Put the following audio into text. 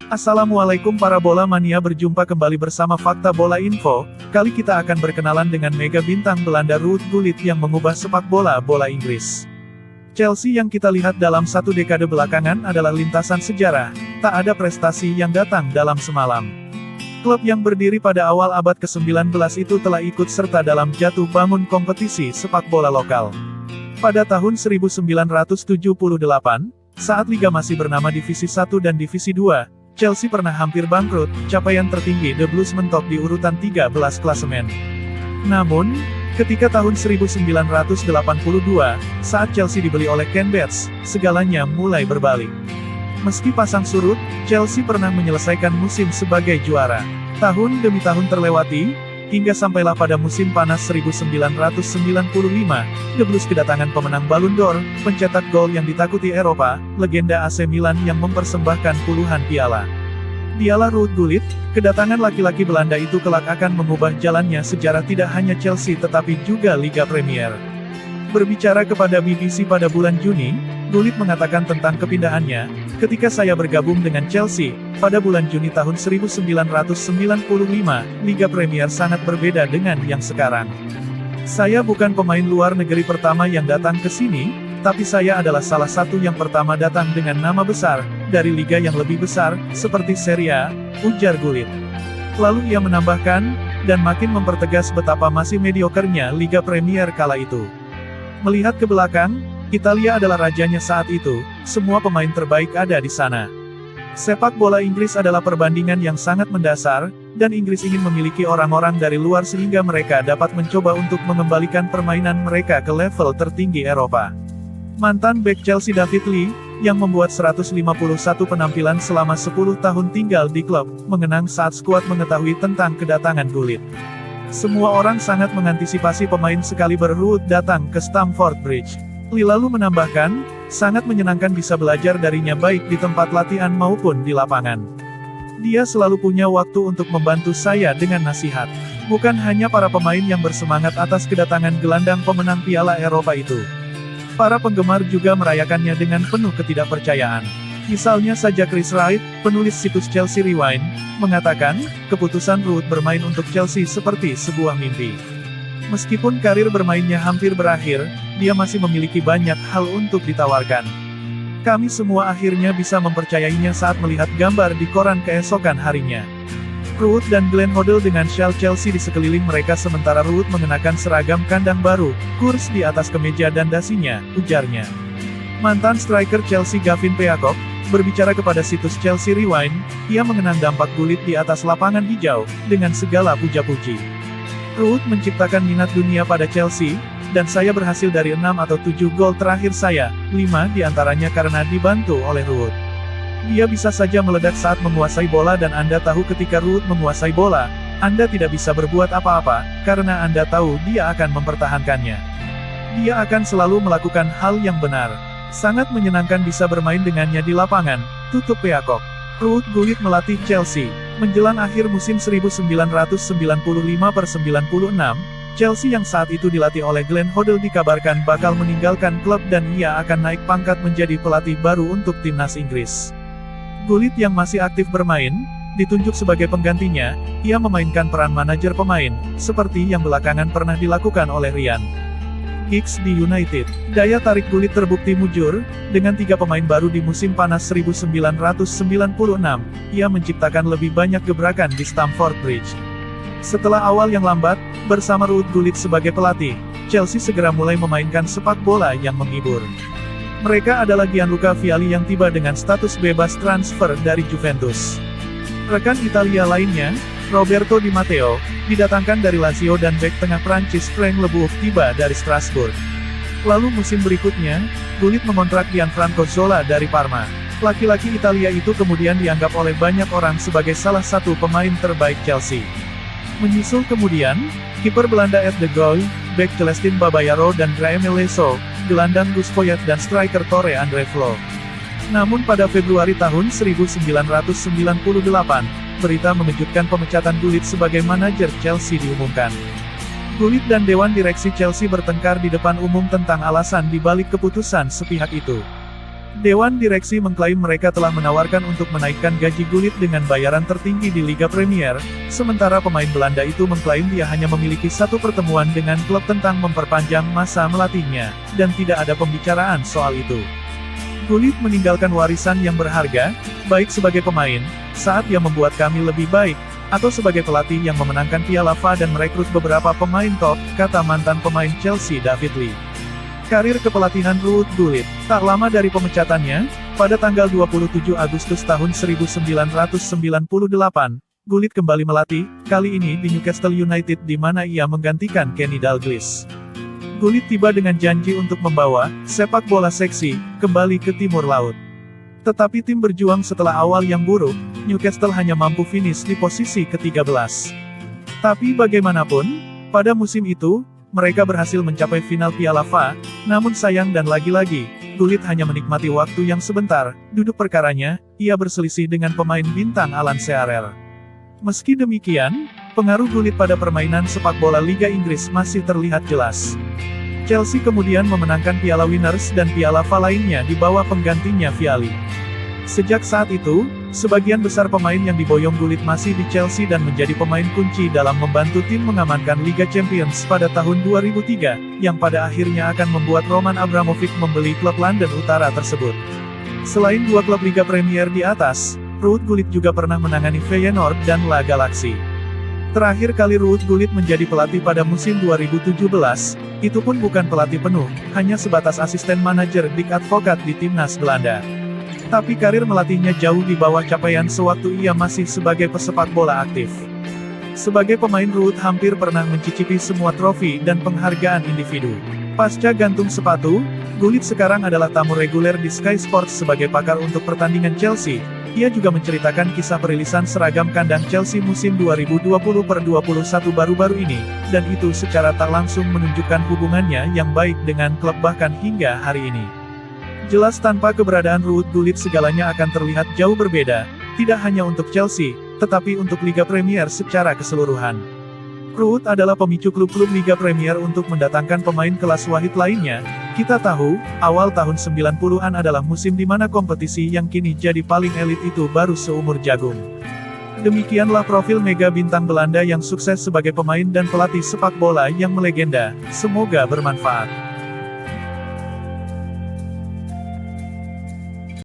Assalamualaikum para bola mania, berjumpa kembali bersama Fakta Bola Info. Kali kita akan berkenalan dengan mega bintang Belanda Ruud Gullit yang mengubah sepak bola Inggris. Chelsea yang kita lihat dalam satu dekade belakangan adalah lintasan sejarah, tak ada prestasi yang datang dalam semalam. Klub yang berdiri pada awal abad ke-19 itu telah ikut serta dalam jatuh bangun kompetisi sepak bola lokal. Pada tahun 1978, saat liga masih bernama Divisi 1 dan Divisi 2, Chelsea pernah hampir bangkrut. Capaian tertinggi The Blues mentok di urutan 13 klasemen. Namun, ketika tahun 1982, saat Chelsea dibeli oleh Ken Bates, segalanya mulai berbalik. Meski pasang surut, Chelsea pernah menyelesaikan musim sebagai juara. Tahun demi tahun terlewati, hingga sampailah pada musim panas 1995, The Blues kedatangan pemenang Ballon d'Or, pencetak gol yang ditakuti Eropa, legenda AC Milan yang mempersembahkan puluhan piala. Dialah Ruud Gullit. Kedatangan laki-laki Belanda itu kelak akan mengubah jalannya sejarah tidak hanya Chelsea tetapi juga Liga Premier. Berbicara kepada BBC pada bulan Juni, Gullit mengatakan tentang kepindahannya, "Ketika saya bergabung dengan Chelsea, pada bulan Juni tahun 1995, Liga Premier sangat berbeda dengan yang sekarang. Saya bukan pemain luar negeri pertama yang datang ke sini, tapi saya adalah salah satu yang pertama datang dengan nama besar, dari liga yang lebih besar, seperti Serie A," ujar Gullit. Lalu ia menambahkan, dan makin mempertegas betapa masih mediokernya Liga Premier kala itu. Melihat ke belakang, Italia adalah rajanya saat itu, semua pemain terbaik ada di sana. Sepak bola Inggris adalah perbandingan yang sangat mendasar, dan Inggris ingin memiliki orang-orang dari luar sehingga mereka dapat mencoba untuk mengembalikan permainan mereka ke level tertinggi Eropa. Mantan bek Chelsea David Lee, yang membuat 151 penampilan selama 10 tahun tinggal di klub, mengenang saat skuad mengetahui tentang kedatangan Gullit. Semua orang sangat mengantisipasi pemain sekaliber Ruud datang ke Stamford Bridge. Lee lalu menambahkan, "Sangat menyenangkan bisa belajar darinya baik di tempat latihan maupun di lapangan. Dia selalu punya waktu untuk membantu saya dengan nasihat." Bukan hanya para pemain yang bersemangat atas kedatangan gelandang pemenang Piala Eropa itu. Para penggemar juga merayakannya dengan penuh ketidakpercayaan. Misalnya saja Chris Wright, penulis situs Chelsea Rewind, mengatakan, "Keputusan Ruud bermain untuk Chelsea seperti sebuah mimpi. Meskipun karir bermainnya hampir berakhir, dia masih memiliki banyak hal untuk ditawarkan. Kami semua akhirnya bisa mempercayainya saat melihat gambar di koran keesokan harinya. Ruud dan Glenn Hoddle dengan syal Chelsea di sekeliling mereka sementara Ruud mengenakan seragam kandang baru, kurs di atas kemeja dan dasinya," ujarnya. Mantan striker Chelsea Gavin Peacock, berbicara kepada situs Chelsea Rewind, ia mengenang dampak Gullit di atas lapangan hijau, dengan segala puja-puji. "Ruud menciptakan minat dunia pada Chelsea, dan saya berhasil dari 6 atau 7 gol terakhir saya, 5 diantaranya karena dibantu oleh Ruud. Dia bisa saja meledak saat menguasai bola dan Anda tahu ketika Ruud menguasai bola, Anda tidak bisa berbuat apa-apa, karena Anda tahu dia akan mempertahankannya. Dia akan selalu melakukan hal yang benar. Sangat menyenangkan bisa bermain dengannya di lapangan," tutup Peacock. Ruud Gullit melatih Chelsea. Menjelang akhir musim 1995-96, Chelsea yang saat itu dilatih oleh Glenn Hoddle dikabarkan bakal meninggalkan klub dan ia akan naik pangkat menjadi pelatih baru untuk timnas Inggris. Gullit yang masih aktif bermain, ditunjuk sebagai penggantinya, ia memainkan peran manajer pemain, seperti yang belakangan pernah dilakukan oleh Ryan Giggs di United. Daya tarik Gullit terbukti mujur, dengan 3 pemain baru di musim panas 1996, ia menciptakan lebih banyak gebrakan di Stamford Bridge. Setelah awal yang lambat, bersama Ruud Gullit sebagai pelatih, Chelsea segera mulai memainkan sepak bola yang menghibur. Mereka adalah Gianluca Vialli yang tiba dengan status bebas transfer dari Juventus. Rekan Italia lainnya, Roberto Di Matteo, didatangkan dari Lazio dan bek tengah Prancis Frank Leboeuf tiba dari Strasbourg. Lalu musim berikutnya, Gullit mengontrak Gianfranco Zola dari Parma. Laki-laki Italia itu kemudian dianggap oleh banyak orang sebagai salah satu pemain terbaik Chelsea. Menyusul kemudian, kiper Belanda Ed de Goey, bek Celestin Babayaro dan Graeme Leso, gelandang Gus Poyet dan striker Tore Andre Flo. Namun pada Februari tahun 1998, berita mengejutkan pemecatan Gullit sebagai manajer Chelsea diumumkan. Gullit dan Dewan Direksi Chelsea bertengkar di depan umum tentang alasan di balik keputusan sepihak itu. Dewan direksi mengklaim mereka telah menawarkan untuk menaikkan gaji Gullit dengan bayaran tertinggi di Liga Premier, sementara pemain Belanda itu mengklaim dia hanya memiliki satu pertemuan dengan klub tentang memperpanjang masa melatihnya, dan tidak ada pembicaraan soal itu. Gullit meninggalkan warisan yang berharga, baik sebagai pemain, saat ia membuat kami lebih baik, atau sebagai pelatih yang memenangkan Piala FA dan merekrut beberapa pemain top, kata mantan pemain Chelsea David Lee. Karir kepelatihan Ruud Gullit, tak lama dari pemecatannya, pada tanggal 27 Agustus tahun 1998, Gullit kembali melatih, kali ini di Newcastle United di mana ia menggantikan Kenny Dalglish. Gullit tiba dengan janji untuk membawa sepak bola seksi kembali ke Timur Laut. Tetapi tim berjuang setelah awal yang buruk, Newcastle hanya mampu finish di posisi ke-13. Tapi bagaimanapun, pada musim itu, mereka berhasil mencapai final Piala FA, namun sayang dan lagi-lagi, Gullit hanya menikmati waktu yang sebentar, duduk perkaranya, ia berselisih dengan pemain bintang Alan Shearer. Meski demikian, pengaruh Gullit pada permainan sepak bola Liga Inggris masih terlihat jelas. Chelsea kemudian memenangkan Piala Winners dan Piala FA lainnya di bawah penggantinya Vialli. Sejak saat itu, sebagian besar pemain yang diboyong Gullit masih di Chelsea dan menjadi pemain kunci dalam membantu tim mengamankan Liga Champions pada tahun 2003, yang pada akhirnya akan membuat Roman Abramovich membeli klub London Utara tersebut. Selain dua klub Liga Premier di atas, Ruud Gullit juga pernah menangani Feyenoord dan La Galaxy. Terakhir kali Ruud Gullit menjadi pelatih pada musim 2017, itu pun bukan pelatih penuh, hanya sebatas asisten manajer Dick Advocaat di timnas Belanda. Tapi karir melatihnya jauh di bawah capaian sewaktu ia masih sebagai pesepak bola aktif. Sebagai pemain Ruud hampir pernah mencicipi semua trofi dan penghargaan individu. Pasca gantung sepatu, Gullit sekarang adalah tamu reguler di Sky Sports sebagai pakar untuk pertandingan Chelsea. Ia juga menceritakan kisah perilisan seragam kandang Chelsea musim 2020-21 baru-baru ini, dan itu secara tak langsung menunjukkan hubungannya yang baik dengan klub bahkan hingga hari ini. Jelas tanpa keberadaan Ruud Gullit segalanya akan terlihat jauh berbeda, tidak hanya untuk Chelsea, tetapi untuk Liga Premier secara keseluruhan. Ruud adalah pemicu klub-klub Liga Premier untuk mendatangkan pemain kelas Wahid lainnya. Kita tahu, awal tahun 90-an adalah musim di mana kompetisi yang kini jadi paling elit itu baru seumur jagung. Demikianlah profil mega bintang Belanda yang sukses sebagai pemain dan pelatih sepak bola yang melegenda. Semoga bermanfaat.